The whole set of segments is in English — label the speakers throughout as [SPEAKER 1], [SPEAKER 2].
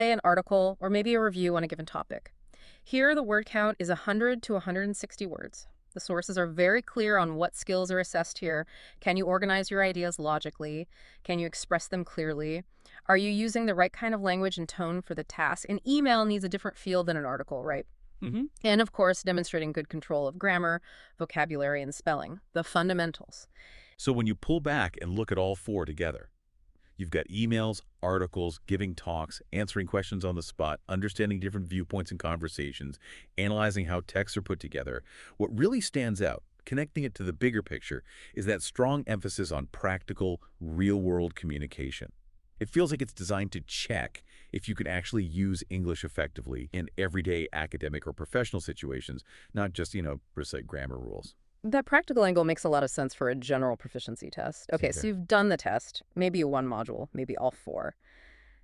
[SPEAKER 1] Say an article or maybe a review on a given topic. Here, the word count is 100 to 160 words. The sources are very clear on what skills are assessed here. Can you organize your ideas logically? Can you express them clearly? Are you using the right kind of language and tone for the task? An email needs a different feel than an article, right?
[SPEAKER 2] Hmm.
[SPEAKER 1] And of course, demonstrating good control of grammar, vocabulary, and spelling, the fundamentals.
[SPEAKER 2] So when you pull back and look at all four together, you've got emails, articles, giving talks, answering questions on the spot, understanding different viewpoints and conversations, analyzing how texts are put together. What really stands out, connecting it to the bigger picture, is that strong emphasis on practical, real-world communication. It feels like it's designed to check if you can actually use English effectively in everyday academic or professional situations, not just, recite grammar rules.
[SPEAKER 1] That practical angle makes a lot of sense for a general proficiency test. Okay,
[SPEAKER 2] Same
[SPEAKER 1] so
[SPEAKER 2] here.
[SPEAKER 1] you've done the test, maybe one module, maybe all four.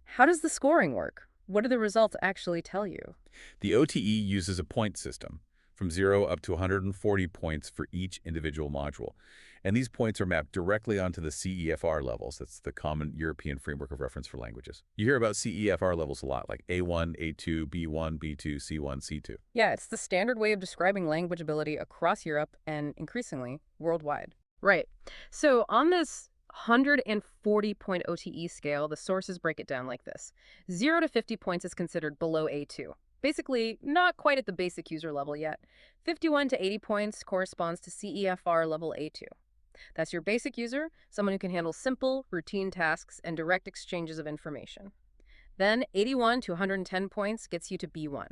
[SPEAKER 1] How does the scoring work? What do the results actually tell you?
[SPEAKER 2] The OTE uses a point system from 0 up to 140 points for each individual module. And these points are mapped directly onto the CEFR levels. That's the Common European Framework of Reference for Languages. You hear about CEFR levels a lot, like A1, A2, B1, B2, C1, C2.
[SPEAKER 1] Yeah, it's the standard way of describing language ability across Europe and increasingly worldwide. Right. So on this 140-point OTE scale, the sources break it down like this. 0 to 50 points is considered below A2. Basically, not quite at the basic user level yet. 51 to 80 points corresponds to CEFR level A2. That's your basic user, someone who can handle simple, routine tasks and direct exchanges of information. Then 81 to 110 points gets you to B1.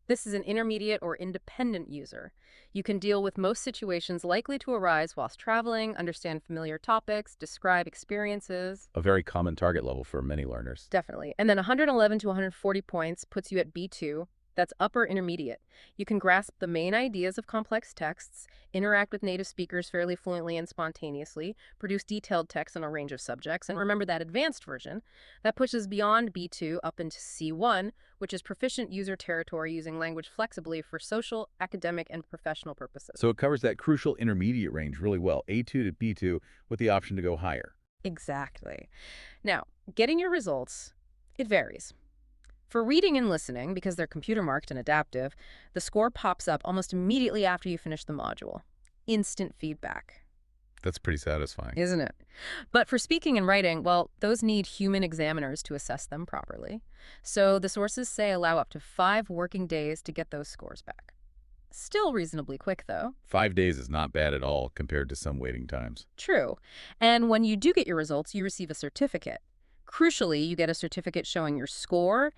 [SPEAKER 1] This is an intermediate or independent user. You can deal with most situations likely to arise whilst traveling, understand familiar topics, describe experiences.
[SPEAKER 2] A very common target level for many learners.
[SPEAKER 1] Definitely. And then 111 to 140 points puts you at B2. That's upper intermediate. You can grasp the main ideas of complex texts, interact with native speakers fairly fluently and spontaneously, produce detailed text on a range of subjects, and remember that advanced version that pushes beyond B2 up into C1, which is proficient user territory using language flexibly for social, academic, and professional purposes.
[SPEAKER 2] So it covers that crucial intermediate range really well, A2 to B2, with the option to go higher.
[SPEAKER 1] Exactly. Now, getting your results, it varies. For reading and listening, because they're computer marked and adaptive, the score pops up almost immediately after you finish the module. Instant feedback,
[SPEAKER 2] That's pretty satisfying.
[SPEAKER 1] isn't it? But for speaking and writing, well, those need human examiners to assess them properly. So the sources say allow up to 5 working days to get those scores back. Still reasonably quick, though.
[SPEAKER 2] 5 days is not bad at all compared to some waiting times.
[SPEAKER 1] True. And when you do get your results, you receive a certificate. Crucially, you get a certificate showing your score and